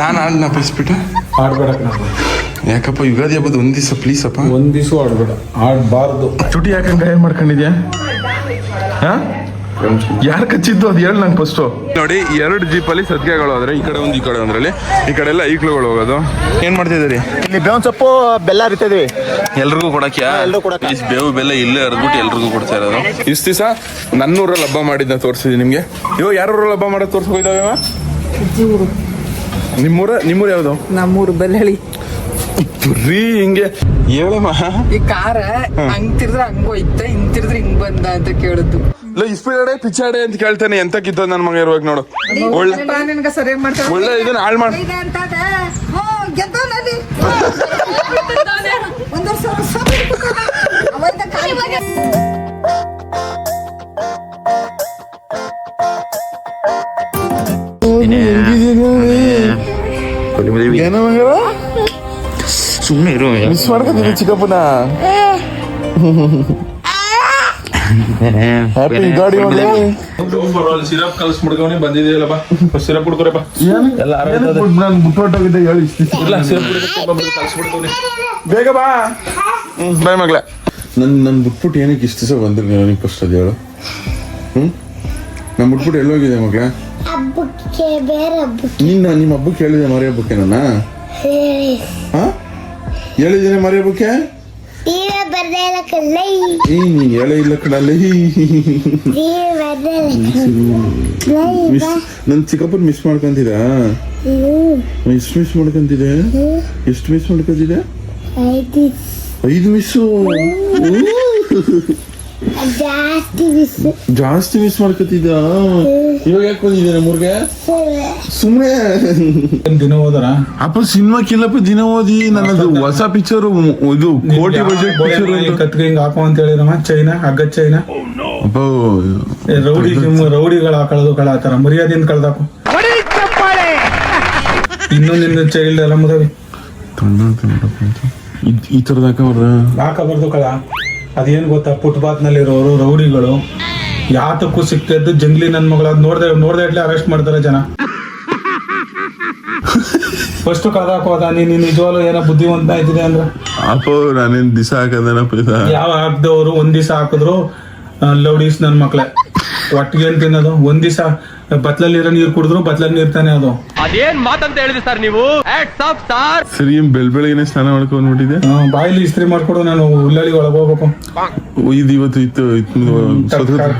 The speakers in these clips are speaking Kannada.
ನಾನು ಆಡ್ನ ಇಸ್ಬಿಟ್ಟು ಆಡ್ಬೇಡಕ್ಕೆ ನಾವು ಯಾಕಪ್ಪ ಯುಗಾದಿ ಹಬ್ಬದ ಒಂದ್ ದಿವಸ ಪ್ಲೀಸ್ ಅಪ್ಪ. ಒಂದ್ ದಿವಸ ಆಡ್ಬೇಡ, ಆಡ್ಬಾರ್ದು. ಚುಟಿ ಯಾಕಂಗ ಏನ್ ಮಾಡ್ಕೊಂಡಿದ್ಯಾ? ಯಾರು ಕಚ್ಚಿದ್ದು ಅದು ಹೇಳಿ ನಂಗೆ ಫಸ್ಟು. ನೋಡಿ 2 ಜೀಪಲ್ಲಿ ಸದ್ಗೆಗಳು ಹೋದ್ರೆ ಈ ಕಡೆ ಒಂದು ಈ ಕಡೆ ಒಂದ್ರಲ್ಲಿ ಈ ಕಡೆ ಎಲ್ಲ ಈಕ್ಳುಗಳು ಹೋಗೋದು. ಏನ್ ಮಾಡ್ತಿದ್ದೀರಿ? ಇಲ್ಲಿ ಬೇವಿನ ಸೊಪ್ಪು ಬೆಲ್ಲ ಅರಿತಿದ್ವಿ ಎಲ್ರಿಗೂ ಕೊಡಕ್ಯಾ? ಬೇವು ಬೆಲ್ಲ ಇಲ್ಲೇ ಅರ್ದ್ಬಿಟ್ಟು ಎಲ್ರಿಗೂ ಕೊಡ್ತಾ ಇರೋದು. ಇಷ್ಟು ದಿವಸ ನನ್ನೂರಲ್ಲಿ ಹಬ್ಬ ಮಾಡಿದ್ನ ತೋರಿಸಿದ್ವಿ ನಿಮ್ಗೆ. ಇವಾಗ ಯಾರೂರಲ್ಲಿ ಹಬ್ಬ ಮಾಡೋದು ತೋರ್ಸ್ಕೊಯ್ದಾವ? ನಿಮ್ಮೂರ ಯಾವ್ದು? ನಮ್ಮೂರು ಬೆಲ್ಲಹಳ್ಳಿ. ರೀ ಹಿಂಗೆ ಹೇಳಮ್ಮ. ಈ ಕಾರ ಹಂಗ್ ತಿರ್ದ್ರೆ ಹಂಗ ಹೋಯ್ತ, ಹಿಂಗ್ ತಿರ್ದ್ರೆ ಹಿಂಗ್ ಬಂದ ಅಂತ ಕೇಳುದು. ಇಲ್ಲ ಇಸ್ಪಿಡಾಡೆ ಪಿಚ್ಚಾಡೆ ಅಂತ ಕೇಳ್ತಾನೆ. ಎಂತ ಕಿತ್ತೋ ನನ್ ಮಗ ಇರುವಾಗ ನೋಡು. ಒಳ್ಳೆ ಸರಿಯಾಗಿ ಮಾಡ್ತಾರೆ. ಒಳ್ಳೆ ಇದನ್ನ ಹಾಳು ಮಾಡಿ ಏನೋ ಸುಮ್ಮನೆ ಇರು. ಮಿಸ್ ಮಾಡ್ಕೊತೀನಿ ಚಿಕ್ಕಪ್ಪನ. ಹ್ಯಾಪಿ ಯುಗಾದಿ. ಸಿರಪ್ ಕಲ್ಸ್ ಮುಡ್ಕೊಂಡಿ ಬಂದಿದೆಯಲ್ಲಪ್ಪ, ಸಿರಪ್ ಕುಡ್ಕೊರಪ್ಪ. ನಾನು ಮುಟ್ಟೋಟೋಗಿದ್ದೆ ಹೇಳಿ. ಬೇಗ ಬಾ. ಬಾಯ್ ಮಗ್ಲ. ನನ್ ಬಿಟ್ಬಿಟ್ಟು ಏನಕ್ಕೆ ಇಷ್ಟು ದಿವಸ ಬಂದ್ರಿ ನೀವು? ಫಸ್ಟ್ ಅದು ಹೇಳು. ನಾನು ಬಿಟ್ಬಿಟ್ಟು ಎಲ್ಲೋಗಿದೆ ಮಗ್ಲ? ಹಬ್ಬಕ್ಕೆ ಬೇರೆ ಹಬ್ಬಕ್ಕೆ. ನಿಮ್ಮ ಹಬ್ಬಕ್ಕೆ ಹೇಳಿದೆ ಮರಿ ಹಬ್ಬಕ್ಕೆ ನನ್ನ ಹೇಳಿದ್ದೇನೆ ಮರಿ ಹಬ್ಬಕ್ಕೆ. ನೀನ್ ಹೇಳೇ ಇಲ್ಲ ಕಣಲ್ಲಿ. ನನ್ ಚಿಕ್ಕಪ್ಪನ್ ಮಿಸ್ ಮಾಡ್ಕೊಂತಿದ? ಎಷ್ಟು ಮಿಸ್ ಮಾಡ್ಕೊಂತಿದೆ? ಎಷ್ಟು ಮಿಸ್ ಮಾಡ್ಕೊಂತಿದೆ? 5 ಮಿಸ್ಸು. ಜಾಸ್ತಿ ಮಿಸ್ ಮಾಡ್ಕೊತಿದ್ದ. ಇವಾಗ ಯಾಕೆ ಬಂದಿದ್ದೇನೆ ನಮ್ಮೂರ್ಗೆ? ಸುಮ್ನೆ ದಿನ ಹೋದರ ಅಪ್ಪ ಸಿನಿಮಾಕ್ಕಿಲ್ಲಪ್ಪ ದಿನ ಓದಿ. ನನ್ನದು ಹೊಸ ಪಿಕ್ಚರ್, ಇದು ಕೋಟಿ ಬಜೆಟ್ ಪಿಕ್ಚರ್. ಕತ್ಗೆ ಹಿಂಗ್ ಹಾಕೋ ಅಂತ ಹೇಳಿರಮ್ಮ. ಚೈನಾ ಹಗ್ಗ ಚೈನಾ ರೌಡಿಗಳು ಹಾಕೊಳ್ಳೋದು ಕಳಾತಾರ. ಮರ್ಯಾದೆಯಿಂದ ಕಳ್ದಾಕು. ಇನ್ನು ನಿನ್ನ ಚೈಲ್ಡ್ ಎಲ್ಲ ಮುದವಿ ಈ ತರದ ಹಾಕಬಾರ್ದು ಕಳ. ಅದೇನು ಗೊತ್ತಾ, ಫುಟ್ಪಾತ್ ನಲ್ಲಿರೋರು ರೌಡಿಗಳು ಯಾತಕ್ಕೂ ಸಿಕ್ತಿದ್ದು ಜಂಗ್ಲಿ ನನ್ ಮಗಳು. ಅದ್ ನೋಡ್ದೆ ಇಟ್ಲೆ ಅರೆಸ್ಟ್ ಮಾಡ್ತಾರೆ ಜನ. ಫಸ್ಟ್ ಕಳ್ದಾಕೋದ. ನೀನ್ ನಿಜವಾಗ್ಲೂ ಏನೋ ಬುದ್ಧಿವಂತ ಆಯ್ತಿದೆ ಅಂದ್ರೆ ಅಪ್ಪ ನಾನೇನ್ ದಿಸ ಹಾಕದೇನಪ್ಪ. ಯಾವ ಹಾಕ್ದವ್ರು ಒಂದ್ ದಿವಸ ಹಾಕಿದ್ರು ಲೌಡೀಸ್ ನನ್ ಮಕ್ಳೆ. ಒಟ್ಟಿಗೆ ಏನ್ ತಿನ್ನೋದು? ಒಂದ್ ದಿವಸ ಬತ್ಲಲ್ಲಿರೋ ನೀರ್ ಕುಡಿದ್ರು ಬತ್ಲಲ್ಲಿ ನೀರ್ ತಾನೆ ಅದು. ಅದೇನ್ ಮಾತಂತ ಹೇಳಿದ್ರಿ ಸರ್ ನೀವು? ಸರಿ ಬೆಳಗ್ಗೆ ಸ್ನಾನ ಮಾಡ್ಕೊಂಡ್ಬಿಟ್ಟಿದೆ. ಬಾಯಿಲಿ ಇಸ್ತ್ರಿ ಮಾಡ್ಕೊಡು. ನಾನು ಉಳ್ಳಳ್ಳಿ ಒಳಗೆ ಹೋಗ್ಬೇಕು. ಇವತ್ತು ಇತ್ತು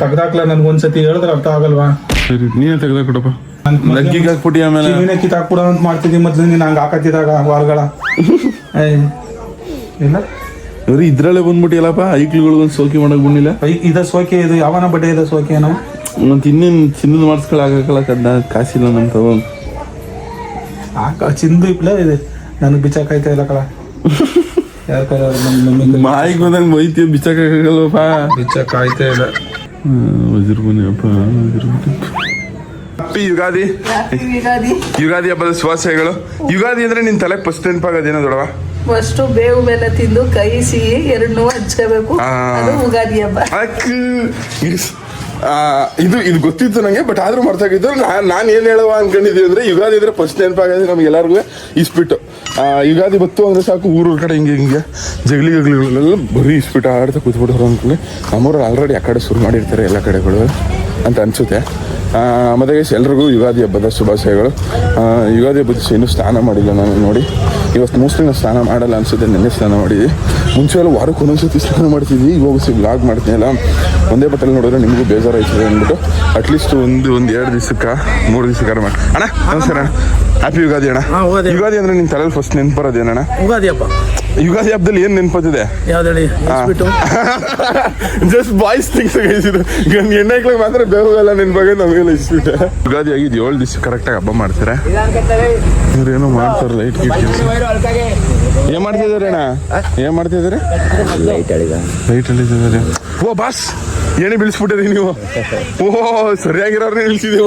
ತೆಗ್ದಾಕ್ಲ. ನನ್ಗೊಂದ್ಸತಿ ಹೇಳಿದ್ರೆ ಅರ್ಥ ಆಗಲ್ವಾ? ಸರಿ ನೀನೇ ತೆಗ್ದಾಕ್ ಕೊಡಪ್ಪ. ಲಗ್ಗಿಗೆ ಹಾಕ್ಬಿಟ್ಟಿ ಆಮೇಲೆ ನೀನೇ ಕಿತ್ತಾಕ್ಬಿಡ ಅಂತ ಮಾಡ್ತಿದ್ದಿ ಮೊದ್ಲು. ನೀನ್ ಹಂಗ ಹಾಕತ್ತಿದಾಗ ವಾಲ್ಗಳ ಇಲ್ಲ ಬರೀ ಇದ್ರಲ್ಲೇ ಬಂದ್ಬಿಟ್ಟಿಲ್ಲಪ್ಪ. ಐಕ್ಳುಗಳಿಗೊಂದು ಸೋಕಿ ಮಾಡಕ್ ಬಂದಿಲ್ಲ. ಇದ ಸೋಕೆ ಇದು ಯಾವನ ಬಡ್ಡೆ ಇದೆ ಸೋಕೆ ಏನೋ. ಮತ್ತೆ ಇನ್ನೇನು ಚಿನ್ನದ ಮಾಡಿಸ್ಕೊಳಕಲ್ಲ ಕಾಸಿಲ್ಲ ನಮ್ ತಗೊಂಡು. ಚಿಂದು ಇಪ್ಲ ಇದೆ ನನಗೆ ಬಿಚ್ಚಾಕಾಯ್ತಾ ಇಲ್ಲ ಕಳ. ಯಾರ ಕೈ ಮಾಯಿಗೆ ಬಂದಂಗೆ ಬೈತೀವಿ, ಬಿಚ್ಚಾಕಲ್ಲಪ್ಪ. ಬಿಚ್ಚಾಕಾಯ್ತಾ ಇಲ್ಲ. ವಜ್ರ ಬನ್ನಿ ಅಪ್ಪ. ಹ್ಯಾಪಿ ಯುಗಾದಿ. ಯುಗಾದಿ ಹಬ್ಬದ ಶುಭಾಶಯಗಳು. ಯುಗಾದಿ ಅಂದ್ರೆ ನಿನ್ ತಲೆ ಫಸ್ಟ್ ನೆನಪಾಗೋದೇನೋ ದೊಡವ? ಫಸ್ಟ್ ಬೇವು ಬೆಲ್ಲ ತಿಂದು ಕೈ ಸಿಹಿ 2 ಹಂಚ್ಕೋಬೇಕು. ಅದು ಯುಗಾದಿ ಹಬ್ಬ. ಇದು ಗೊತ್ತಿತ್ತು ನಂಗೆ, ಬಟ್ ಆದ್ರೂ ಮರ್ತಾಗಿದ್ದು. ನಾನು ಏನ್ ಹೇಳುವ ಅನ್ಕೊಂಡಿದ್ದೀವಿ ಅಂದ್ರೆ ಯುಗಾದಿ ಅಂದ್ರೆ ಫಸ್ಟ್ ನೆನಪಾಗೋದು ನಮ್ಗೆಲ್ಲರಿಗೂ ಇಸ್ಬಿಟ್ಟು. ಯುಗಾದಿ ಬತ್ತು ಅಂದ್ರೆ ಸಾಕು ಊರೂರ ಕಡೆ ಹಿಂಗೆ ಜಗಳಿಗಳೆಲ್ಲ ಬರೀ ಇಸ್ಬಿಟ್ಟು ಆಡ್ತಾ ಕೂತ್ಬಿಟ್ಟವ್ರು ಅಂದ್ಕೊಂಡು. ನಮ್ಮೂರಲ್ಲಿ ಆಲ್ರೆಡಿ ಆ ಕಡೆ ಶುರು ಮಾಡಿರ್ತಾರೆ ಎಲ್ಲ ಕಡೆಗಳು ಅಂತ ಅನ್ಸುತ್ತೆ. ಮತ್ತೆ ಎಲ್ರಿಗೂ ಯುಗಾದಿ ಹಬ್ಬದ ಶುಭಾಶಯಗಳು. ಯುಗಾದಿ ಹಬ್ಬದ ದಿವಸ ಇನ್ನೂ ಸ್ನಾನ ಮಾಡಿಲ್ಲ ನಾನು. ನೋಡಿ ಇವತ್ತು ಮೋಸ್ಟ್ಲಿ ನಾವು ಸ್ನಾನ ಮಾಡಲ್ಲ ಅನ್ಸುತ್ತೆ. ನೆನ್ನೆ ಸ್ನಾನ ಮಾಡಿದ್ವಿ. ಮುಂಚೆ ಎಲ್ಲ ವಾರಕ್ಕೆ ಒಂದೊಂದ್ಸತಿ ಸ್ನಾನ ಮಾಡ್ತಿದ್ವಿ. ಇವಾಗ ಬ್ಲಾಗ್ ಮಾಡ್ತೀನಿ ಅಲ್ಲ, ಒಂದೇ ಬಟ್ಟಲ್ಲಿ ನೋಡಿದ್ರೆ ನಿಮಗೂ ಬೇಜಾರಾಯ್ತದೆ ಅಂದ್ಬಿಟ್ಟು ಅಟ್ಲೀಸ್ಟ್ ಒಂದು 2 ದಿವಸಕ್ಕೆ 3 ದಿವಸಕ್ಕೆ ಮಾಡಿ. ಅಣ್ಣ ನಮಸ್ಕಾರ ಅಣ್ಣ. ಹ್ಯಾಪಿ ಯುಗಾದಿ ಅಣ್ಣ. ಯುಗಾದಿ ಅಂದ್ರೆ ನಿನ್ ತಲೆಯಲ್ಲಿ ಫಸ್ಟ್ ನೆನಪರೋದೇನಣ್ಣ? ಯುಗಾದಿ ಹಬ್ಬ. ಯುಗಾದಿ ಹಬ್ಬದಲ್ಲಿ ಏನ್ ನೆನಪತ್ತಿದೆ? ಜಸ್ಟ್ ಬಾಯ್ಸ್ ಥಿಂಗ್ಸ್ ಇದು. ಹೆಣ್ಣೈಕ್ಳಿಗೆ ಮಾತ್ರ ಬೇವೆಲ್ಲ ನೆನಪಾಗ ನಮಗೆಲ್ಲ ಇಸ್ಬಿಟ್ಟೆ. ಯುಗಾದಿ ಆಗಿದ್ದು 7 ದಿವಸ ಕರೆಕ್ಟಾಗಿ ಹಬ್ಬ ಮಾಡ್ತಾರೆ. ಇವ್ರೇನೋ ಮಾಡ್ತಾರೆ ಲೈಟ್ ಗಿಟ್. ಏನ್ ಮಾಡ್ತಿದಾರೆ ಅಣ್ಣ? ಏನ್ ಮಾಡ್ತಿದಾರೆ? ಲೈಟ್ ಎಳಿತಿದ್ದಾರೆ. ಓ ಬಾಸ್ ಏನೇ ಬೀಳಿಸ್ಬಿಟ್ಟಿರಿ ನೀವು? ಓಹೋ ಸರಿಯಾಗಿರೋರ್ನೇ ನಿಲ್ಸಿದೀವಿ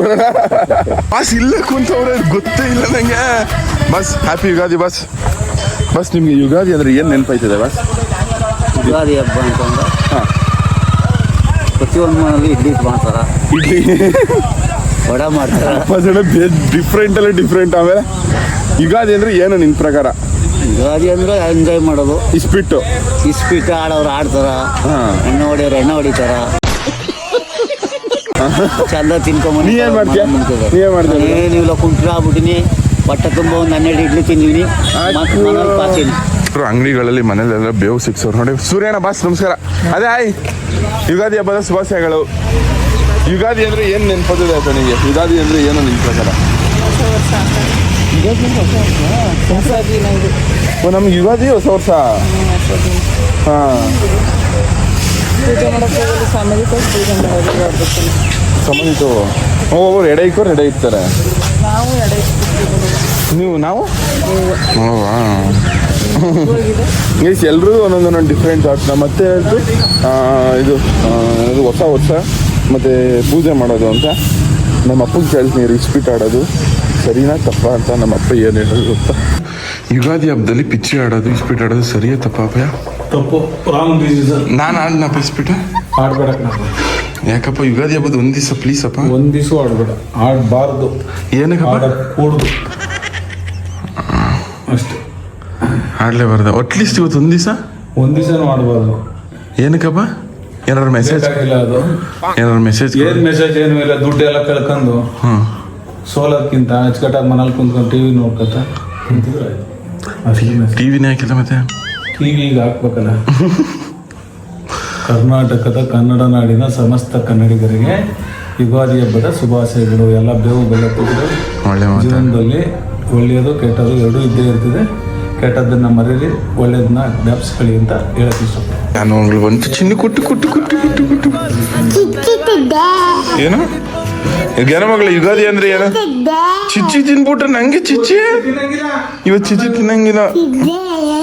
ಬಾಸ್. ಇಲ್ಲ ಕುಂತವ್ರೆ ಗೊತ್ತೇ ಇಲ್ಲ ನಂಗೆ. Boss happy Ugadi boss. Bus ನಿಮ್ಗೆ ಯುಗಾದಿ ಅಂದ್ರೆ ಏನ್ ನೆನಪಾಯ್ತದೆ ಬಾಸ್? ಯುಗಾದಿ ಹಬ್ಬ ಅಂತಂದ್ರೆ ಪ್ರತಿಯೊಂದು ಮನೆಯಲ್ಲಿ ಇಡ್ಲಿ ಮಾಡ್ತಾರ. ಇಡ್ಲಿ ವಡ ಮಾಡ್ತಾರ. ಡಿಫ್ರೆಂಟ್. ಆಮೇಲೆ ಯುಗಾದಿ ಅಂದ್ರೆ ಏನು ನಿನ್ ಪ್ರಕಾರ? ಯುಗಾದಿ ಅಂದ್ರೆ ಎಂಜಾಯ್ ಮಾಡೋದು. ಇಸ್ಪಿಟ್ಟು ಇಸ್ಪೀಟ್ ಆಡೋರು ಆಡ್ತಾರ, ಎಣ್ಣೆ ಹೊಡಿಯೋರು ಎಣ್ಣೆ ಹೊಡಿತಾರ, ಚಂದ ತಿನ್ಕೊಂಬಂದು ನೀ ಏನ್ ಮಾಡ್ತೀಯ? ನೀ ಏನ್ ಮಾಡ್ತೀಯ? ಏನಿಲ್ಲ, ಕುಂಟ್ರಾಗ್ಬಿಟ್ಟಿನಿ. ಹೊಟ್ಟೆ ತುಂಬ ಒಂದು 12 ಇಡ್ಲಿ ತಿಂದಿದ್ದೀನಿ. ಮತ್ತೆ ಮನೇಲಿ ಪಾಸಿನಿ. ಅಂಗಡಿಗಳಲ್ಲಿ ಮನೇಲೆಲ್ಲ ಬೇವು ಸಿಕ್ಸೋರು ನೋಡಿ. ಸೂರ್ಯಣ್ಣ ಬಾಸ್ ನಮಸ್ಕಾರ. ಅದೇ ಆಯ್ ಯುಗಾದಿ ಹಬ್ಬದ ಶುಭಾಶಯಗಳು. ಯುಗಾದಿ ಅಂದ್ರೆ ಏನು ನೆನ್ಪೋದಿದೆ ಆಯ್ತಾ ನಿಮಗೆ? ಯುಗಾದಿ ಅಂದ್ರೆ ಏನು ನಿನ್ ಪ್ರಕಾರ? ಓ, ನಮ್ಗೆ ಯುಗಾದಿ ಹೊಸ ವರ್ಷ. ಹಾಂ, ಸಂಬಂಧಿತು ಒಬ್ಬೊಬ್ರು ಎಡೆ ಇಕ್ಕೋರು ಎಡೆ ಇರ್ತಾರೆ. ನಾವು ಗೈಸ್ ಎಲ್ಲರೂ ಒಂದೊಂದು ಡಿಫ್ರೆಂಟ್ ಥಾಟ್ಸ್. ನಮ್ಮ ಮತ್ತೆ ಹೇಳ್ತು ಇದು ಹೊಸ ವರ್ಷ ಮತ್ತು ಪೂಜೆ ಮಾಡೋದು ಅಂತ. ನಮ್ಮ ಅಪ್ಪಗೆ ಕೇಳ್ತೀನಿ, ಇಸ್ಪಿಟ್ ಆಡೋದು ಸರಿನಾ ತಪ್ಪ ಅಂತ. ನಮ್ಮ ಅಪ್ಪ ಏನು ಹೇಳೋದು ಗೊತ್ತಾ? ಯುಗಾದಿ ಹಬ್ಬದಲ್ಲಿ ಪಿಚ್ಚಿ ಆಡೋದು ಇಸ್ಪಿಟ್ ಆಡೋದು ಸರಿಯಾ ತಪ್ಪ ಅಪ್ಪಯ್ಯ? ತಪ್ಪು, ರಾಂಗ್ ಡಿಸಿಷನ್. ನಾನು ಆಡ್ನಪ್ಪ ಇಸ್ಪಿಟ? ಆಡ್ಬೇಡಕ್ ನಾವು. ಯಾಕಪ್ಪ? ಯುಗಾದಿ ಹಬ್ಬದ ಒಂದು ದಿವಸ ಪ್ಲೀಸ್ ಅಪ್ಪ. ಒಂದ್ ದಿವಸ ಆಡ್ಬೇಡ, ಆಡಬಾರ್ದು. ಏನಕ್ಕಪ್ಪ? ಕೂಡುದು ಅಷ್ಟೇ, ಆಡ್ಲೇಬಾರ್ದ? ಅಟ್ಲೀಸ್ಟ್ ಇವತ್ತು ಒಂದು ದಿವಸ ಆಡಬಾರ್ದು. ಏನಕ್ಕಪ್ಪ? ಏನಾರು ಮೆಸೇಜ್? ಆಗಿಲ್ಲ ಅದು. ಏನಾರು ಮೆಸೇಜ್? ಏನ್ ಮೆಸೇಜ್? ಏನು ಇಲ್ಲ. ದುಡ್ಡು ಎಲ್ಲ ಕಳ್ಕೊಂಡು ಸೋಲೋದ್ಕಿಂತ ಅಚ್ಚುಕಟ್ಟಾಗಿ ಮನೇಲಿ ಕುಂತ್ಕೊಂಡು ಟಿವಿ ನೋಡ್ಕೊತ ಕುಂತಿದ್ರೆ ಆಯ್ತು. ಟಿವಿನೇ ಹಾಕಿಲ್ಲ ಮತ್ತೆ? ಟಿವಿ ಈಗ ಹಾಕ್ಬೇಕಲ್ಲ. ಕರ್ನಾಟಕದ ಕನ್ನಡ ನಾಡಿನ ಸಮಸ್ತ ಕನ್ನಡಿಗರಿಗೆ ಯುಗಾದಿ ಹಬ್ಬದ ಶುಭಾಶಯಗಳು. ಎಲ್ಲ ಬೇವು ಬೆಲ್ಲ ತೆಗೆದು ಒಳ್ಳೆ ಮಾತು. ಜೀವನದಲ್ಲಿ ಒಳ್ಳೆಯದು ಕೆಟ್ಟದು ಎರಡೂ ಇದ್ದೇ ಇರ್ತದೆ. ಕೆಟ್ಟದ್ದನ್ನ ಮರೀರಿ, ಒಳ್ಳೆಯದನ್ನ ಜ್ಞಾಪಿಸ್ಕೊಳ್ಳಿ ಅಂತ ಹೇಳಕ್ ಇಷ್ಟಪಡ್ತೀನಿ. ನಾನು ಒಂದು ಚಿನ್ನಿ ಕುಟ್ಟು ಏನು ಗೇನ ಮಗಳ? ಯುಗಾದಿ ಅಂದ್ರೆ ಏನು? ಚಿಚ್ಚಿ ತಿನ್ಬಿಟ್ರೆ ನಂಗೆ ಚಿಚ್ಚಿ ಇವತ್ತು ಚಿಚ್ಚಿ ತಿನ್ನಂಗಿಲ್ಲ.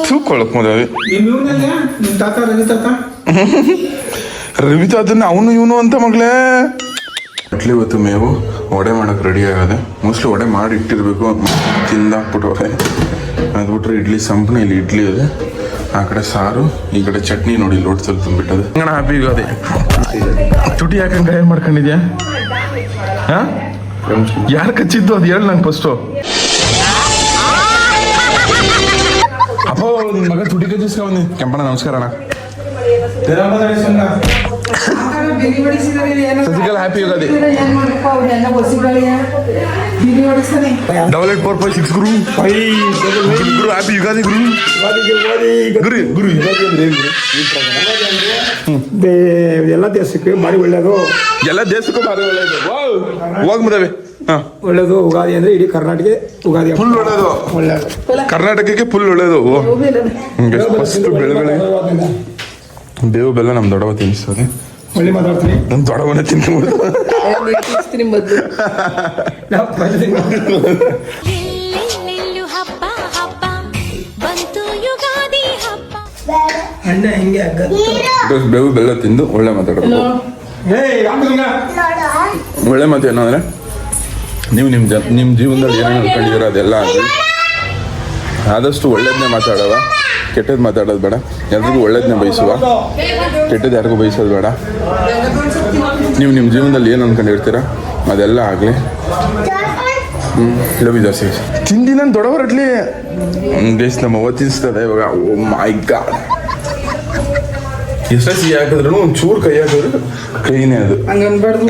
ತೂಕೊಳಕ್ ಮದುವೆ ರವಿ ತಾತನ್ನ ಅವನು ಇವನು ಅಂತ ಮಗಳೇ. ಅಟ್ಲಿ ಇವತ್ತು ಮೇವು ವಡೆ ಮಾಡಕ್ಕೆ ರೆಡಿ ಆಗದೆ. ಮೋಸ್ಟ್ಲಿ ವಡೆ ಮಾಡಿ ಇಟ್ಟಿರ್ಬೇಕು, ತಿಂದಾಕ್ಬಿಟ್ಟವ್ರೆ. ಅದು ಬಿಟ್ರೆ ಇಡ್ಲಿ ಸಂಪಣ, ಇಲ್ಲಿ ಇಡ್ಲಿ ಇದೆ, ಆ ಕಡೆ ಸಾರು, ಈ ಕಡೆ ಚಟ್ನಿ ನೋಡಿ ಲೋಟದಲ್ಲಿ ತುಂಬಿಟ್ಟದೆ. ಹಂಗಣ ಹ್ಯಾಪಿ ಯುಗಾದಿ. ತುಟಿ ಯಾಕಂಗ ಏನು ಮಾಡ್ಕೊಂಡಿದ್ಯಾ? ಹಾಂ, ಯಾರು ಕಚ್ಚಿದ್ದು ಅದು ಹೇಳಿ ನಂಗೆ ಫಸ್ಟು. ಅಪ್ಪ ನಿನ್ನ ಮಗ ತುಟಿ ಕಚ್ಚಿಸ್ಕೊಂಡಿ. ಕೆಂಪಣ್ಣ ನಮಸ್ಕಾರ ಅಣ್ಣ. ಸಸಿಕಲ್ ಹ್ಯಾಪಿ ಯುಗಾದಿ. 8846 ಗುರು ಹ್ಯಾಪಿ ಯುಗಾದಿ ಗುರು. ಗುರು ಯುಗಾದಿ ಅಂದ್ರೆ ಎಲ್ಲ ದೇಶಕ್ಕೆ ಭಾರಿ ಒಳ್ಳೇದು. ಎಲ್ಲ ದೇಶಕ್ಕೂ ಭಾರಿ ಒಳ್ಳೇದು. ಹೋಗ್ ಮುದವೆ. ಒಳ್ಳೇದು ಯುಗಾದಿ ಅಂದ್ರೆ ಇಡೀ ಕರ್ನಾಟಕ ಯುಗಾದಿ ಫುಲ್ ಒಳ್ಳೇದು. ಕರ್ನಾಟಕಕ್ಕೆ ಫುಲ್ ಒಳ್ಳೇದು. ಫಸ್ಟ್ ಬೆಳೆಗಳೇ ಬೇವು ಬೆಲ್ಲ ನಮ್ಮ ದೊಡ್ಡವ ತಿನ್ನಿಸ್ತದೆ. ಒಳ್ಳೆ ಮಾತಾಡ್ತೀನಿ. ನಮ್ಮ ದೊಡ್ಡವನೇ ತಿನ್ಕೊಂಡು ಅಣ್ಣ ಹಿಂಗೆ ಬೇವು ಬೆಲ್ಲ ತಿಂದು ಒಳ್ಳೆ ಮಾತಾಡಬೇಕು. ಒಳ್ಳೆ ಮಾತು ಏನೋ ಅಂದರೆ ನೀವು ನಿಮ್ಮ ಜೀವನದಲ್ಲಿ ಏನೇನು ಅನ್ಕೊಂಡಿದ್ದೀರೋ ಅದೆಲ್ಲ ಆಗಲಿ. ಆದಷ್ಟು ಒಳ್ಳೇದನ್ನೇ ಮಾತಾಡವ, ಕೆಟ್ಟದ್ದು ಮಾತಾಡೋದು ಬೇಡ. ಎಲ್ರಿಗೂ ಒಳ್ಳೇದನ್ನೇ ಬಯಸುವ, ಕೆಟ್ಟದ್ದು ಯಾರಿಗೂ ಬಯಸೋದು ಬೇಡ. ನೀವು ನಿಮ್ಮ ಜೀವನದಲ್ಲಿ ಏನು ಅನ್ಕೊಂಡಿರ್ತೀರ ಅದೆಲ್ಲ ಆಗಲಿ. ಲವ್ ಯು ಜಾಸ್ತಿ ತಿಂಡಿ ನಾನು ದೊಡ್ಡವರಟ್ಲಿ ಗೈಸ್. ನಮ್ಮ ಅವ್ವ ತಿನ್ನಿಸ್ತದೆ ಇವಾಗ. ಓ ಮೈ ಗಾಡ್, ಎಷ್ಟೇ ಸಿಹಿ ಹಾಕಿದ್ರು ಒಂಚೂರು ಕೈ ಹಾಕಿದ್ರು ಕೈನೇ ಅದು.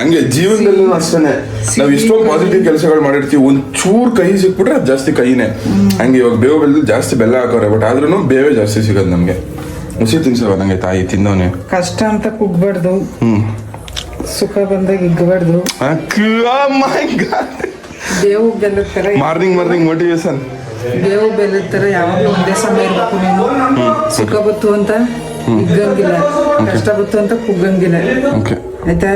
ಹಂಗೆ ಜೀವನದಲ್ಲೂ ಅಷ್ಟೇ. ನಾವು ಎಷ್ಟೋ ಪಾಸಿಟಿವ್ ಕೆಲಸಗಳು ಮಾಡಿರ್ತೀವಿ, ಒಂಚೂರು ಕೈ ಸಿಕ್ಬಿಟ್ರೆ ಅದು ಜಾಸ್ತಿ ಕೈನೇ. ಹಂಗೆ ಇವಾಗ ಬೇವು ಬೆಲ್ಲದಲ್ಲಿ ಜಾಸ್ತಿ ಬೆಲ್ಲ ಹಾಕೋರೆ, ಬಟ್ ಆದ್ರೂ ಬೇವೇ ಜಾಸ್ತಿ ಸಿಗೋದು ನಮಗೆ. ಹುಸಿ ತಿನ್ಸವ ನಂಗೆ ತಾಯಿ ತಿಂದವನೇ. ಕಷ್ಟ ಅಂತ ಕುಗ್ಬಾರ್ದು, ಸುಖ ಬಂದಾಗ ಇಗ್ಬಾರ್ದು. ಬೇವು ಬೆಲ್ಲದ ತರ ಮಾರ್ನಿಂಗ್ ಮೋಟಿವೇಶನ್. ಬೇವು ಬೆಲ್ಲದ ತರ ಯಾವಾಗಲೂ ಒಂದೇ ಸಮಯ ಇರ್ಬೇಕು ನೀನು. ಸುಖ ಬತ್ತು ಅಂತ ಇಗ್ಗಂಗಿಲ್ಲ, ಕಷ್ಟ ಬತ್ತು ಅಂತ ಕುಗ್ಗಂಗಿಲ್ಲ. ಆಯ್ತಾ?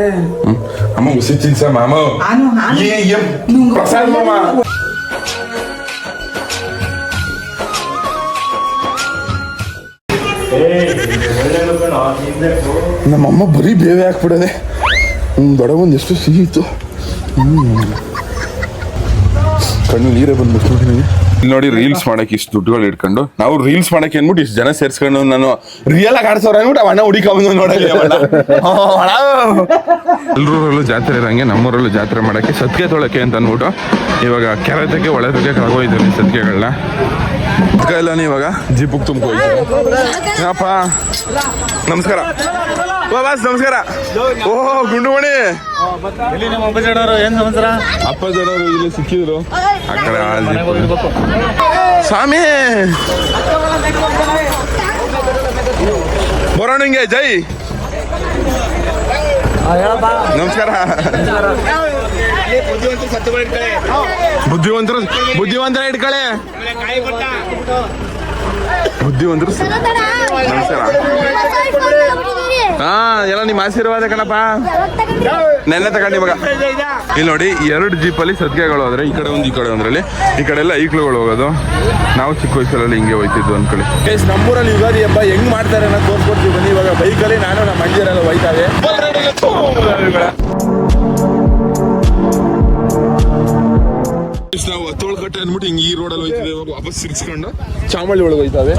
ಅಮ್ಮ ಹುಸಿ ತಿನ್ಸ ಮಾಮ. ಪ್ರಸಾದ್ ಮಾಮ. ನಮ್ಮಮ್ಮ ಬರೀ ಬೇವೆ ಹಾಕ್ಬಿಡದೆ. ದೊಡ್ಡಗೊಂದು ಎಷ್ಟು ಸಿಹಿ ಇತ್ತು. ಕಣ್ಣು ನೀರೇ ಬಂದ್ಬಿಟ್ಟು ನನಗೆ. ಇಲ್ಲಿ ನೋಡಿ ರೀಲ್ಸ್ ಮಾಡಕ್ಕೆ ಇಷ್ಟು ದುಡ್ಡುಗಳು ಇಟ್ಕೊಂಡು ನಾವು ರೀಲ್ಸ್ ಮಾಡಕ್ಕೆ ಅಂದ್ಬಿಟ್ಟು ಇಷ್ಟು ಜನ ಸೇರ್ಸ್ಕೊಂಡು ನಾನು ರಿಯಲ್ ಆಗಿ ಆಡ್ಸೋರು ಅಂದ್ಬಿಟ್ಟು ಅಣ್ಣ ಹುಡುಕೊಂಬಂದು ನೋಡಲಿ ಎಲ್ರೂರಲ್ಲೂ ಜಾತ್ರೆ ಇರಂಗೆ ನಮ್ಮೂರಲ್ಲೂ ಜಾತ್ರೆ ಮಾಡಕ್ಕೆ ಸತ್ಗೆ ತೊಳಕ್ಕೆ ಅಂತ ಅಂದ್ಬಿಟ್ಟು ಇವಾಗ ಕೆರೆತಕ್ಕೆ ಒಳತಕ್ಕೆ ಕಳ್ಕೊಯ್ತೀನಿ ಸತ್ಗೆಗಳನ್ನ ಎಲ್ಲ ಇವಾಗ ಜೀಪಿಗೆ ತುಂಬ್ಕೋಯ್ತೀನಿ ಅಪ್ಪ ನಮಸ್ಕಾರ ಬಾಸ್ ನಮಸ್ಕಾರ ಓಹೋ ಗುಂಡುಮಣಿ ಅಪ್ಪ ಜನರು ಇಲ್ಲಿ ಸಿಕ್ಕಿದ್ರು ಆ ಕಡೆ ಸ್ವಾಮಿ ಬರೋಣ ಹಿಂಗೆ ಜೈ ನಮಸ್ಕಾರ ಬುದ್ಧಿವಂತರು ಇಟ್ಕಳೆ ಬುದ್ಧಿವಂತರು ನಮಸ್ಕಾರ ಹಾ ಎಲ್ಲ ನಿಮ್ಮ ಆಶೀರ್ವಾದ ಕಣಪ್ಪ ನೆನ್ನೆ ತಗೊಂಡು ಇವಾಗ ಇಲ್ಲಿ ನೋಡಿ 2 ಜೀಪಲ್ಲಿ ಸದ್ಗೆಗಳು ಹೋದ್ರೆ ಈ ಕಡೆ ಒಂದು ಈ ಕಡೆ ಒಂದ್ರಲ್ಲಿ ಈ ಕಡೆ ಎಲ್ಲ ಐಕ್ಳುಗಳು ಹೋಗೋದು ನಾವು ಚಿಕ್ಕ ವಯಸ್ಸಲ್ಲಿ ಹಿಂಗೆ ಹೋಯ್ತಿದ್ವು ಅನ್ಕೊಳ್ಳಿ ನಮ್ಮೂರಲ್ಲಿ ಯುಗಾದಿ ಹಬ್ಬ ಹೆಂಗ್ ಮಾಡ್ತಾರೆ ಅನ್ನೋದು ತೋರ್ಸ್ಕೊಡ್ತೀವಿ ಬನ್ನಿ ಇವಾಗ ಬೈಕಲ್ಲಿ ನಾನು ನಮ್ಮ ಮಂಜರೆಲ್ಲ ಹೋಯ್ತಾವೆ ನಾವು ಹತ್ತೋಳ್ಕಟ್ಟೆ ಅಂದ್ಬಿಟ್ಟು ಹಿಂಗೆ ಈ ರೋಡಲ್ಲಿ ಹೋಯ್ತಿದ್ದೆ ಇವಾಗ ವಾಪಸ್ ಸಿರ್ಸ್ಕೊಂಡು ಚಾಮಳ್ಳಿ ಒಳಗೆ ಹೋಯ್ತಾವೆ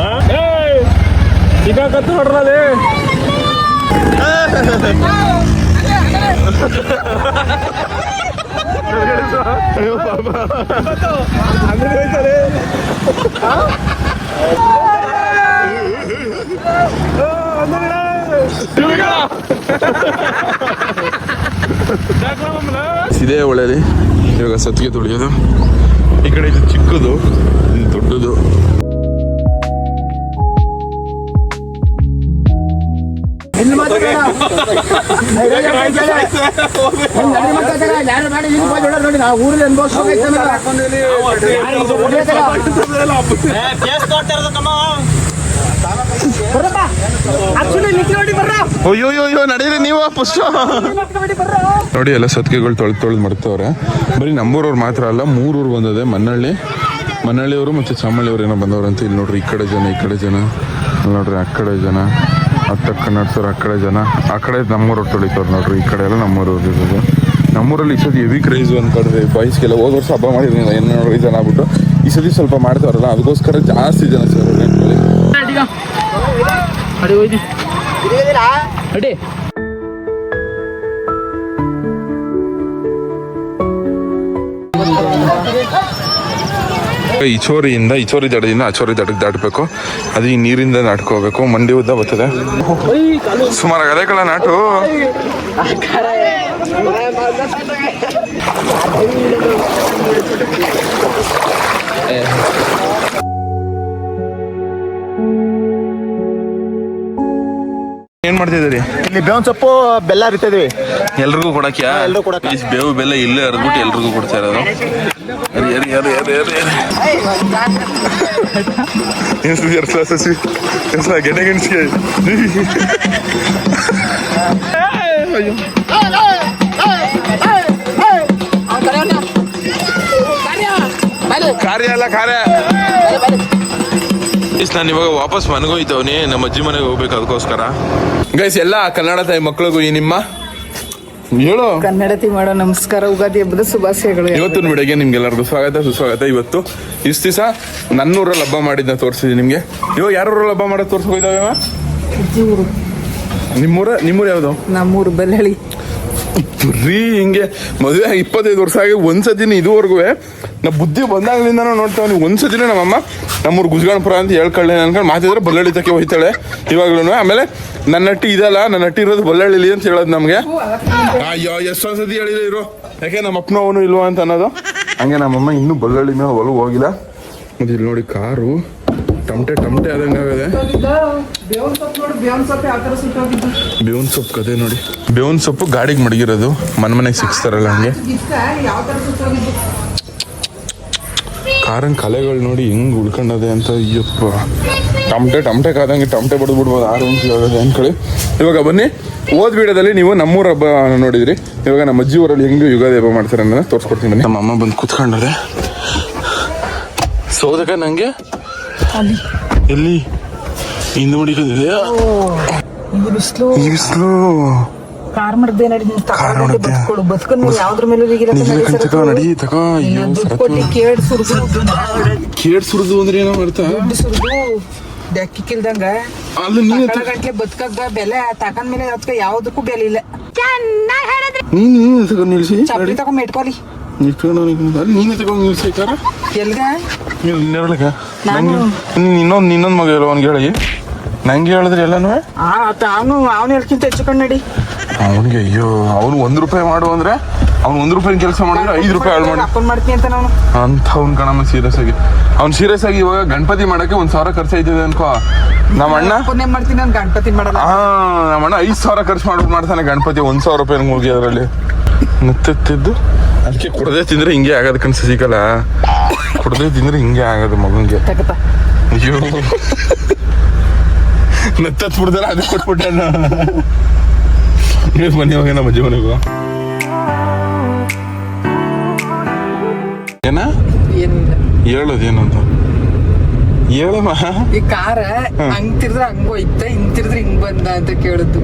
ಈಗ ಕತ್ತು ನೋಡ್ರಲ್ಲಿ ಇದೇ ಒಳ್ಳೆಯಲ್ಲಿ ಇವಾಗ ಸತ್ತಿಗೆ ತುಳಿಯೋದು ಈ ಕಡೆ ಇದು ಚಿಕ್ಕದು ಇದು ದೊಡ್ಡದು ಅಯ್ಯೋ ನಡೀರಿ ನೀವು ಪುಷ್ಟ ನೋಡಿ ಎಲ್ಲ ಸತ್ಗೆಗಳು ತೊಳೆದು ಮಾಡ್ತವ್ರೆ ಬರೀ ನಮ್ಮೂರವ್ರು ಮಾತ್ರ ಅಲ್ಲ 3 ಊರು ಬಂದದೆ ಮನ್ನಳ್ಳಿಯವರು ಮತ್ತು ಚಾಮಳ್ಳಿಯವರು ಏನೋ ಬಂದವ್ರಂತ ಇಲ್ಲಿ ನೋಡ್ರಿ ಈ ಕಡೆ ಜನ ನೋಡ್ರಿ ಆ ಕಡೆ ಜನ ಹತ್ತಕ್ಕ ನಡ್ಸೋರು ಆ ಕಡೆ ಜನ ಆ ಕಡೆ ನಮ್ಮೂರವ್ರು ತೊಳಿತವ್ರು ನೋಡ್ರಿ ಈ ಕಡೆ ಎಲ್ಲ ನಮ್ಮೂರವ್ರು ಇರೋದು ನಮ್ಮೂರಲ್ಲಿ ಈ ಸತಿ ಹೆವಿ ಕ್ರೇಜು ಅಂದ್ಕೊಂಡ್ರಿ ಬಾಯ್ಸ್ಗೆಲ್ಲ ಹೋದ ವರ್ಷ ಹಬ್ಬ ಮಾಡಿರಲಿಲ್ಲ ಏನೋ ರೀಸನ್ ಆಗ್ಬಿಟ್ಟು ಈ ಸತಿ ಸ್ವಲ್ಪ ಮಾಡ್ತಾರಲ್ಲ ಅದಕ್ಕೋಸ್ಕರ ಜಾಸ್ತಿ ಜನ ಸರ್ ಇಚೋರಿ ದಡದಿಂದ ಅಚೋರಿ ದಡಕ್ಕೆ ದಾಟಬೇಕು ಅದು ಈ ನೀರಿಂದ ನಾಟ್ಕೋಬೇಕು ಮಂಡಿ ಉದ್ದ ಬರ್ತದೆ ಸುಮಾರು ಅದೇ ಕಲ ನಾಟು ಏನ್ ಮಾಡ್ತಿದ್ದೀರಿ? ಇಲ್ಲಿ ಬೇವಿನ ಸೊಪ್ಪು ಬೆಲ್ಲ ಅರಿತಿದ್ವಿ ಎಲ್ರಿಗೂ ಕೊಡಕ್ಯಾ? ಬೇವು ಬೆಲ್ಲ ಇಲ್ಲೇ ಅರ್ದ್ಬಿಟ್ಟು ಎಲ್ರಿಗೂ ಕೊಡ್ತಾ ಇರೋದು. ಗೆಣೆ ಗೆಣಸಿಗೆ ಕಾರ್ಯ ಅಲ್ಲ ಕಾರ್ಯ. ನಾನು ಇವಾಗ ವಾಪಸ್ ಮನೆಗೋಯ್ತವನಿ, ನಮ್ಮ ಅಜ್ಜಿ ಮನೆಗೆ ಹೋಗ್ಬೇಕು, ಅದಕ್ಕೋಸ್ಕರ. ಗೈಸ್ ಎಲ್ಲ ಕನ್ನಡ ತಾಯಿ ಮಕ್ಕಳಿಗೂ ಈ ನಿಮ್ಮ ಹೇಳು ಕನ್ನಡತಿ ಮಾಡೋ ನಮಸ್ಕಾರ, ಉಗಾದಿ ಹಬ್ಬದ ಶುಭಾಶಯಗಳು. ಇವತ್ತಿನ ವಿಡಿಯೋಗೆ ನಿಮ್ಗೆಲ್ಲರಿಗೂ ಸ್ವಾಗತ ಸುಸ್ವಾಗತ. ಇವತ್ತು ಇಷ್ಟು ದಿವಸ ನನ್ನೂರಲ್ಲಿ ಹಬ್ಬ ಮಾಡಿದ್ನ ತೋರಿಸಿದ್ವಿ ನಿಮ್ಗೆ. ಇವಾಗ ಯಾರೂರಲ್ಲಿ ಹಬ್ಬ ಮಾಡೋದು ತೋರ್ಸ್ಕೊಯ್ತಾವ? ನಿಮ್ಮೂರು ಯಾವುದು? ನಮ್ಮೂರು ಬೆಲ್ಲಹಳ್ಳಿ. ರೀ ಹಿಂಗೆ ಮದುವೆ 25 ವರ್ಷ ಆಗಿ ಒಂದ್ಸತಿನ ಇದುವರೆಗೂ ನಾ ಬುದ್ಧಿ ಬಂದಾಗ್ಲಿಂದ ನೋಡ್ತಾವ. ನೀವು ಒಂದ್ಸತಿನ ನಮ್ಮಮ್ಮ ನಮ್ಮೂರು ಗುಜ್ಗಾಣಪುರ ಅಂತ ಹೇಳ್ಕೊಳ್ಳಿ ಅನ್ಕೊಂಡು ಮಾತಿದ್ರೆ ಬಳ್ಳಳ್ಳಿ ತಕ್ಕೆ ಹೋಯ್ತಾಳೆ ಇವಾಗ್ಲೂ. ಆಮೇಲೆ ನನ್ನ ಹಟ್ಟಿ ಇದಲ್ಲ, ನನ್ನ ಹಟ್ಟಿ ಇರೋದು ಬಳ್ಳಳ್ಳಿ ಅಂತ ಹೇಳೋದು ನಮ್ಗೆ. ಅಯ್ಯೋ ಎಷ್ಟೊಂದ್ ಸತಿ ಹೇಳಿಲ್ಲ ಇರೋ, ಯಾಕೆ ನಮ್ಮ ಅಪ್ಪನವನು ಇಲ್ವಾ ಅಂತ ಅನ್ನೋದು. ಹಂಗೆ ನಮ್ಮಮ್ಮ ಇನ್ನೂ ಬಳ್ಳಳ್ಳಿ ಮೇಲೆ ಹೊಲವು ಹೋಗಿಲ್ಲ. ಮತ್ತೆ ಇಲ್ಲಿ ನೋಡಿ ಕಾರು ಟಮಟೆ ಆದಂಗೆ ಆಗದೆ. ಬೇವಿನ ಸೊಪ್ಪು ಕತೆ ನೋಡಿ, ಬೇವಿನ ಸೊಪ್ಪು ಗಾಡಿಗೆ ಮಡಗಿರೋದು, ಮನೆಗೆ ಸಿಕ್ಸ್ತಾರಲ್ಲ ಹಂಗೆ. ಕಾರನ್ ಕಲೆಗಳು ನೋಡಿ ಹೆಂಗ್ ಉಳ್ಕೊಂಡದೆ ಅಂತ. ಅಯ್ಯಪ್ಪ ಟಮಟೆ ಕಾದಂಗೆ ಟಮಟೆ ಬಡ್ದ್ಬಿಡ್ಬೋದು 6 ಇಂಚ್ ಆಗೋದೆ ಅನ್ಕೊಳ್ಳಿ. ಇವಾಗ ಬನ್ನಿ, ಓದ್ ವಿಡಿಯೋದಲ್ಲಿ ನೀವು ನಮ್ಮೂರ ಹಬ್ಬ ನೋಡಿದ್ರಿ. ಇವಾಗ ನಮ್ಮ ಅಜ್ಜಿ ಊರಲ್ಲಿ ಹೆಂಗ್ ಯುಗಾದಿ ಹಬ್ಬ ಮಾಡ್ತಾರೆ ಅನ್ನೋದನ್ನ ತೋರಿಸ್ಕೊಡ್ತೀನಿ ಬನ್ನಿ. ನಮ್ಮ ಅಮ್ಮ ಬಂದು ಕೂತ್ಕೊಂಡ್ರೆ ಸೌದಕ ನಂಗೆ ಎಲ್ಲಿ ಹಿಂದೆ ಮಡಿಕೊಂಡಿದೆ. ಈ ಬಿಸಿಲು ಕಾರ್ ಮಾಡ್ದೆ ನಡಿ ಕಾರ್ ಮಾಡ್ದೆ? ಬದುಕನ್ ಮೇಲೆ ಯಾವ್ದ್ರ ಮೇಲೂ ತಗೋ ನಡಿ ತಗೋ. ದುಡ್ಡು ಕೊಟ್ಟು ಕೇಡ್ ಸುರಿದು ಕೇಡ್ ಸುರಿದು ಅಂದ್ರೆ ಏನೋ ಮಾಡ್ತಾ ದುಡ್ಡು ಸುರಿದು ಅಕ್ಕಿ ಕಿಲ್ದಂಗ ಅಲ್ಲಿ ನೀನು ಗಂಟ್ಲೆ ಬದುಕಾಗ ಬೆಲೆ ತಕೊಂಡ್ಮೇಲೆ ಅದಕ್ಕೆ ಯಾವ್ದಕ್ಕೂ ಬೆಲೆ ಇಲ್ಲ. ನೀನು ತಗೊಂಡು ನಿಲ್ಸಿ ಚಪ್ಪಲಿ ತಗೊಂಡ್ ಇಟ್ಕೊಲಿ. ನೀನೇ ತಗೊಂಡು ನಿಲ್ಸಿ ಕಾರ ಎಲ್ಗ ಇನ್ನೊಳಗ ಇನ್ನೊಂದು ಮಗ ಇರೋ ಅವ್ನಿಗೆ ಹೇಳಿ ನಂಗೆ ಹೇಳಿದ್ರಿ ಎಲ್ಲಾನು. ಅವನು ಹೇಳ್ಕಿಂತ ಹೆಚ್ಚುಕೊಂಡು ನಡಿ. ಅವನಿಗೆ ಅಯ್ಯೋ ಅವ್ನು ₹1 ಮಾಡು ಅಂದ್ರೆ ಅವ್ನು ₹1 ಕೆಲಸ ಮಾಡಿದ್ರೆ ₹5 ಹಾಳು ಮಾಡಿ ಅಪ್ಪನ್ ಮಾಡ್ತೀನಿ ಅಂತ ನಾನು ಅಂತ ಅವ್ನು ಕಣಮ್ಮ ಸೀರಿಯಸ್ ಆಗಿ. ಅವ್ನು ಸೀರಿಯಸ್ ಆಗಿ ಇವಾಗ ಗಣಪತಿ ಮಾಡಕ್ಕೆ 1,000 ಖರ್ಚಾಯ್ತದೆ ಅನ್ಕೋ. ನಮ್ಮ ಅಣ್ಣ ಪುಣ್ಯ ಮಾಡ್ತೀನಿ ನಾನು ಗಣಪತಿ ಮಾಡಲ್ಲ. ನಮ್ಮ ಅಣ್ಣ 5,000 ಖರ್ಚು ಮಾಡ್ಬಿಟ್ಟು ಮಾಡ್ತಾನೆ ಗಣಪತಿ. ₹1,000 ಹೋಗಿ ಅದರಲ್ಲಿ ನತ್ತಿದ್ದು. ಅದಕ್ಕೆ ಕುಡ್ದೇ ತಿಂದ್ರೆ ಹಿಂಗೆ ಆಗೋದು ಕಣ್ ಸಸಿಕಲ್ಲ. ಕುಡ್ದೇ ತಿಂದ್ರೆ ಹಿಂಗೆ ಆಗೋದು ಮಗನ್ಗೆ. ಅಯ್ಯೋ ನತ್ತತ್ ಬಿಡ್ದಾರ ಅದು ಕೊಟ್ಬಿಟ್ಟೆ. ಬನ್ನಿ ಹೋಗ ನಮ್ಮ ಅಜ್ಜಿ ಮನೆಗೂ. ಏನ ಹೇಳೋದೇನಂತ ಹೇಳಮ್ಮ. ಈ ಕಾರ ಹಂಗ್ ತಿರ್ದ್ರೆ ಹಂಗ ಹೋಯ್ತ ಹಿಂಗ್ ತಿರ್ದ್ರೆ ಹಿಂಗ್ ಬಂದ ಅಂತ ಕೇಳುದು.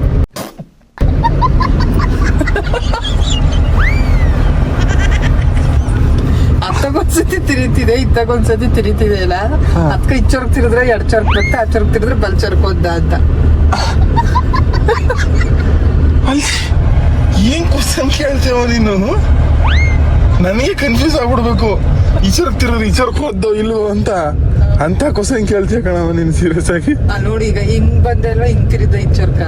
ಅತ್ತಗೊಂದ್ಸತಿ ತಿರಿತಿದೆ ಇತ್ತಗೊಂದ್ಸತಿ ತಿರಿತಿದೆ ಇಲ್ಲ. ಅದ್ಕ ಇಚ್ಚೊರ್ಗ್ ತಿರಿದ್ರೆ 2 ಚೊರ್ಕ್ ಬರುತ್ತೆ, ಆ ಚೊರ್ಕ್ ತಿರಿದ್ರೆ ಬಲ್ ಚೊರ್ಕ್ ಹೋದ ಅಂತ. ಏನ್ ಕ್ವಶನ್ ಕೇಳ್ತೇವ ನೀನು? ನನಗೆ ಕನ್ಫ್ಯೂಸ್ ಆಗ್ಬಿಡ್ಬೇಕು. ಈಚರ್ಕ್ ತಿರೋದು ಈಚರ್ಕ್ ಹೋದ್ದೋ ಇಲ್ವೋ ಅಂತ ಕ್ವಶನ್ ಕೇಳ್ತೀಯ ಕಣವ ನೀನು ಸೀರಿಯಸ್ ಆಗಿ. ನೋಡಿ ಈಗ ಹಿಂಗ್ ಬಂದೆ ಅಲ್ವಾ, ಹಿಂಗ್ ತಿರಿದ ಇಚ್ಚೊರ್ಕ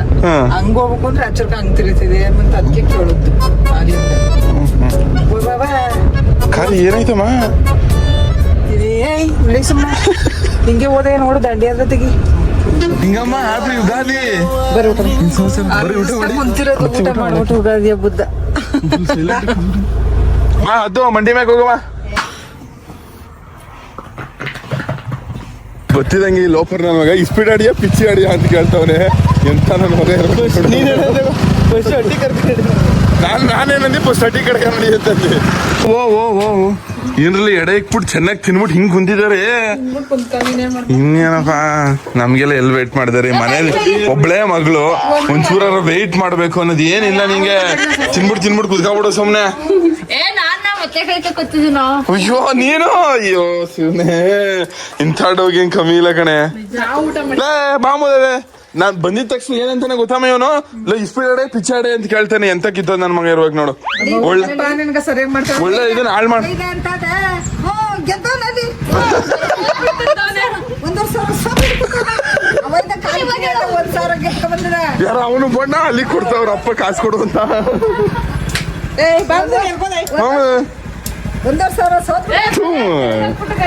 ಹಂಗ ಹೋಗ್ಬೇಕು ಅಂದ್ರೆ ಆ ಚೊರ್ಕ ಹಂಗ್ ತಿರಿತಿದೆ ಮತ್ತೆ ಅದಕ್ಕೆ ಕೇಳುದು. ಖಾಲಿ ಏನಾಯ್ತಮ್ಮ? ಸುಮ್ಮನೆ ಹಿಂಗೆ ಹೋದೆ ನೋಡು ದಂಡಿ ಅದ್ರ ತೆಗಿ. ಹಿಂಗಮ್ಮ ಆದ್ರೆ ಯುಗಾದಿ ಬರೀ ಊಟ ಕುಂತಿರೋದು ಊಟ ಮಾಡ್ಬಿಟ್ಟು ಯುಗಾದಿ ಹಬ್ಬದ ಅದು ಮಂಡಿ ಮ್ಯಾಗ ಹೋಗಮ್ಮ. ಗೊತ್ತಿದಂಗೆ ಈ ಲೋಪರ್ ನನ್ನ ಮಗ ಇಸ್ಪೀಡ್ ಆಡಿಯಾ ಪಿಚ್ಚಿ ಆಡಿಯಾ ಅಂತ ಕೇಳ್ತವನೆ. ಎಂತ ನನ್ನ ಮಗ ನಾನೇನಂದಿ ಫಸ್ಟ್ ಅಡ್ಡಿ ಕಡೆ ನಡೆಯುತ್ತಂತೆ. ಓ ಏನ್ರಲ್ಲಿ ಎಡೆ ಇಕ್ಬಿಟ್ಟು ಚೆನ್ನಾಗಿ ತಿನ್ಬಿಟ್ಟು ಹಿಂಗ್ ಕುಂತಿದ್ದಾರೆ. ಇನ್ನೇನಪ್ಪ ನಮ್ಗೆಲ್ಲ ಎಲ್ಲಿ ವೆಯ್ಟ್ ಮಾಡಿದಾರೆ ಮನೇಲಿ. ಒಬ್ಳೇ ಮಗಳು ಒಂಚೂರ ವೆಯ್ಟ್ ಮಾಡ್ಬೇಕು ಅನ್ನೋದು ಏನಿಲ್ಲ. ನಿಂಗೆ ತಿನ್ಬಿಟ್ಟು ಕುದ್ಕಾಬಿಡೋ ಸುಮ್ನೆ. ಅಯ್ಯೋ ನೀನು ಅಯ್ಯೋ ಶಿವನೇ ಇಂಥ ಡೋಗಿ ಏನ್ ಕಮ್ಮಿ ಇಲ್ಲ ಕಣೆ. ಮಾಮೂಲೇ ನಾನ್ ಬಂದಿದ ತಕ್ಷಣ ಏನಂತಾನೆ ಗೊತ್ತಮ್ಮ ಇವನು ಇಸ್ಪೀಡ್ ಪಿಚ್ಚಾಡೆ ಅಂತ ಕೇಳ್ತಾನೆ. ಎಂತ ಕಿತ್ತದ ನನ್ ಮಗ ಇರ್ಬೇಕು ನೋಡು. ಒಳ್ಳೆ ಇದನ್ನ ಹಾಳು ಮಾಡಿ ಯಾರ ಅವನು ಬಣ್ಣ ಅಲ್ಲಿ ಕೊಡ್ತಾವ್ರ ಅಪ್ಪ ಕಾಸು ಕೊಡು ಅಂತ.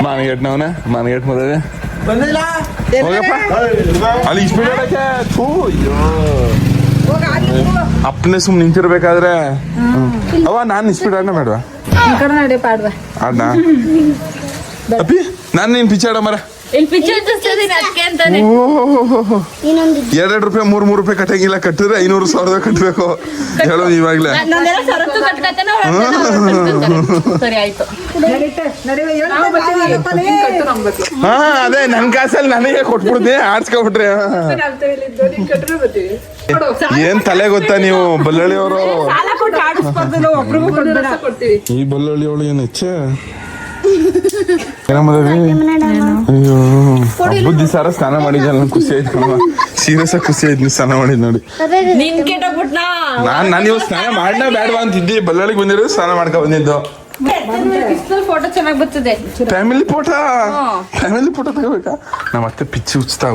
ಮಾನಗೆಟ್ ಮದುವೆ ಹೋಗಪ್ಪ ಅಲ್ಲಿ ಇಸ್ಪೀಡ್ ಆಡಕ್ಕೆ. ಅಪ್ಪನೇ ಸುಮ್ ನಿಂತಿರ್ಬೇಕಾದ್ರೆ ಅವ ನಾನ್ ಇಸ್ಪೀಡ್ ಆಡ್ನ ಬೇಡವಾ ಆಡ್ನ ಅಪ್ಪಿ ನಾನ್ ನೀನ್ ಪಿಚ್ಚಾಡ ಮರ. ₹2 ₹3 ಕಟ್ಟಂಗಿಲ್ಲ. ಕಟ್ಟಿದ್ರೆ 500,000 ಕಟ್ಟಬೇಕು. ಹೇಳೋ ಇವಾಗ್ಲೇ. ಹಾ ಅದೇ ನನ್ ಕಾಸಲ್ಲಿ ನನಗೆ ಕೊಟ್ಬಿಡ್ದೆ ಆಡ್ಸ್ಕೊಬಿಟ್ರೆ. ಏನ್ ತಲೆ ಗೊತ್ತಾ ನೀವು ಬಲ್ಲಳ್ಳಿಯವರು? ಈ ಬಲ್ಲಳ್ಳಿಯವಳು ಏನ್ ಹೆಚ್ಚ ಅಯ್ಯೋ ಹಬ್ಬದ ದಿವಸ ಸ್ನಾನ ಮಾಡಿದ್ನಲ್ಲ ಖುಷಿ ಆಯ್ತು ಕಣವ. ಸೀರಿಯಸ್ ಆಗಿ ಖುಷಿ ಆಯ್ತು. ಸ್ನಾನ ಮಾಡಿದ್ ನೋಡಿ. ನಾನು ಇವಾಗ ಸ್ನಾನ ಮಾಡ್ನ ಬೇಡವಾ ಅಂತಿದ್ದೆ. ಬಲ್ಲಳಿಗೆ ಬಂದಿರೋದು ಸ್ನಾನ ಮಾಡ್ಕೊ ಬಂದಿದ್ದು. ಫೋಟೋ ಚೆನ್ನಾಗಿ ಬರ್ತದೆ. ಫ್ಯಾಮಿಲಿ ಫೋಟೋ ತಗೋಬೇಕಾ? ನಮ್ಮ ಅತ್ತೆ ಪಿಚ್ಚಿ ಉಜ್ತಾ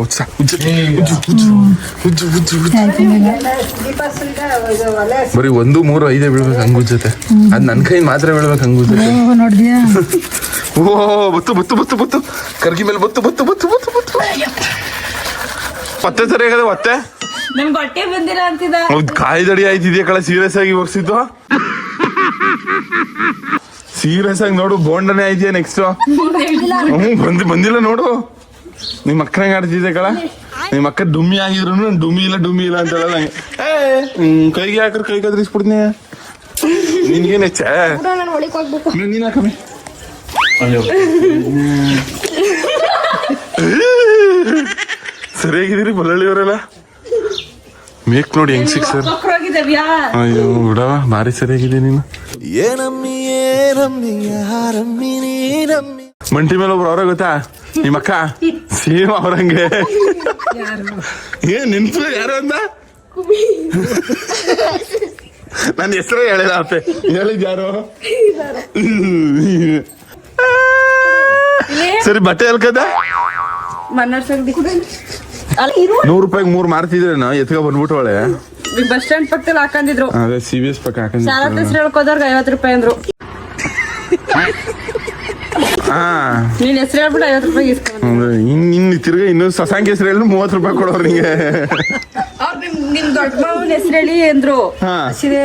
ಬರೀ 1, 3, 5 ಬೀಳ್ಬೇಕು ಹಂಗ ಉಜ್ಜತೆ. ಅದ್ ನನ್ ಕೈ ಮಾತ್ರ ಬೀಳ್ಬೇಕು ಹಂಗ ಉಜ್ಜತೆ. ಓ ಬತ್ತು ಕರ್ಗಿ ಮೇಲೆ ಬತ್ತು ಪತ್ತೆ ಸರಿಯಾಗದ ಮತ್ತೆ ನಮ್ಗೆ ಹೊಟ್ಟೆ ಬಂದಿರ ಅಂತಿದ. ಹೌದು ಕಾಯ್ದಡಿ ಆಯ್ತಿದ್ಯಾ ಕಳ ಸೀರಿಯಸ್ ಆಗಿ ಬರ್ಸಿದ್ದು. ಸೀರಿಯಸ್ ಆಗಿ ನೋಡು ಬೋಂಡನೆ ಆಯ್ತಿಯಾ ನೆಕ್ಸ್ಟ್. ಬಂದಿಲ್ಲ ನೋಡು. ನಿಮ್ಮ ಅಕ್ಕನಾಗ ಆಡ್ತಿದ್ದೆ ಕಳ. ನಿಮ್ಮ ಅಕ್ಕ ಡುಮ್ಮಿ ಆಗಿದ್ರು ಡುಮ್ಮಿ ಇಲ್ಲ ಅಂತ ಹೇಳಲ್ಲ. ಕೈಗೆ ಹಾಕ್ರೆ ಕೈ ಕದ್ರಿಸ್ಬಿಡ್ತೀನಿ. ನಿನ್ಗೇನ್ ಹೆಚ್ಚ ನೀನ್ ಹಾಕಮ್ಮಿ. ಅಯ್ಯೋ ಸರಿಯಾಗಿದ್ದೀರಿ ಬಲ್ಲಳ್ಳಿಯವರೆಲ್ಲ. ಮೇಕ್ ನೋಡಿ ಹೆಂಗ್ ಸಿಕ್ಸರ್ ಸರಿಯಾಗಿದ್ದಾವ್ಯಾ? ಅಯ್ಯೋ ಬಿಡವ ಭಾರಿ ಸರಿಯಾಗಿದೆ ನೀನು. ಮಂಟಿ ಮೇಲೆ ಒಬ್ರು ಅವ್ರ ಗೊತ್ತಾ ನಿಮ್ಮ ಅಕ್ಕ ಸೇಮ್ ಅವ್ರಂಗೆ. ಏನ್ ನಿನ್ಸು ಯಾರು ಅಂದ? ನನ್ನ ಹೆಸರು ಹೇಳಿದ ಅಪ್ಪೆ. ಹೇಳಿದ್ ಯಾರು? ಸರಿ ಬಟ್ಟೆ ಎಲ್ಕದ ₹100 3 ಮಾರ್ತಿದ್ರೇನ ಎತ್ಕ ಬಂದ್ಬಿಟ್ಟು ಒಳ್ಳೆ ಬಸ್ ಸ್ಟ್ಯಾಂಡ್ ಪಕ್ಕದಲ್ಲಿ ಹಾಕೊಂಡಿದ್ರು. ಅದೇ CBS ಪಕ್ಕ ಶಾಲಾ ಹೆಸರು ಹೇಳ್ಕೋದವ್ರಿಗೆ ₹50 ಅಂದ್ರು. ನೀನ್ ಹೆಸರು ಹೇಳ್ಬಿಟ್ಟು ₹50 ಇಸ್ಕೊಂಡು ಇನ್ನು ತಿರ್ಗ ಇನ್ನು ಸಸಾಂಗಿ ಹೆಸರು ಹೇಳಿದ್ರೆ ₹30 ಕೊಡೋರು ನಿಂಗೆ. ನಿಮ್ ದೊಡ್ಡ ಮಾವನ ಹೆಸರು ಹೇಳಿ ಅಂದ್ರು.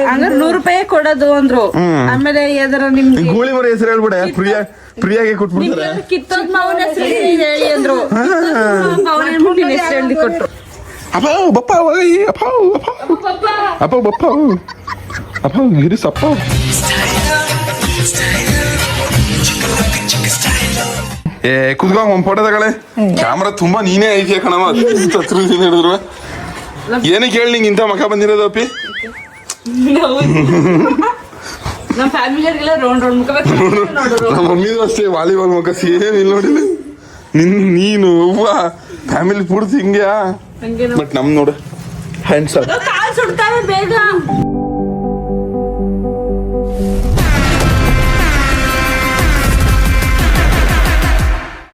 ಹಂಗಾರೆ ₹100 ಕೊಡೋದು ಅಂದ್ರು. ಆಮೇಲೆ ಯಾವ್ದಾರ ನಿಮ್ಗೆ ಗೂಳಿ ಮರ ಹೆಸರು ಹೇಳ್ಬಿಡೆ ಪ್ರಿಯಾಗೆ ಕೊಟ್ಬಿಡ್ತಾರೆ. ಕಿತ್ತೋದ್ ಮಾವನ ಹೆಸರು ಹೇಳಿ ಅಂದ್ರು. ಮಾವನ ಹೇಳ್ಬಿಟ್ಟು ನಿನ್ ಹೆಸರು ಹೇಳಿ ಕೊಟ್ರು. ಅಪ್ಪ ಬಪ್ಪ ಅಪ್ಪ ಬಪ್ಪ ಅಪ್ಪ ಗಿರಿ ಸಪ್ಪ. ಏ ಕುದ್ಕೊ ಒಂದ್ ಫೋಟೋ ತಗೊಳ್ಳೆ. ಕ್ಯಾಮ್ರಾ ತುಂಬಾ ನೀನೇ ಐತಿಯ ಕಣವ. ಹಿಡಿದ್ರು ಏನಕ್ಕೆ ಹೇಳಿ ನಿಂಗೆ ಇಂಥ ಮಕ ಬಂದಿರೋದು ಅಪ್ಪಿ? ನಮ್ಮ ಫ್ಯಾಮಿಲಿಯವ್ರಿಗೆಲ್ಲ ರೌಂಡ್ ಮುಖ ನಮ್ಮ ಮಮ್ಮಿದು ಅಷ್ಟೇ ವಾಲಿಬಾಲ್ ಮುಖ ಸೇಮ್ ಇಲ್ಲಿ ನೋಡಿಲ್ಲ ನೀನು ಫ್ಯಾಮಿಲಿ ಪೂರ್ತಿ ಹಿಂಗ್ಯಾ. ಬಟ್ ನಮ್ ನೋಡು ಹ್ಯಾಂಡ್ಸಮ್. ಕಾಲ್ ಸುಡ್ತಾವೆ ಬೇಗ.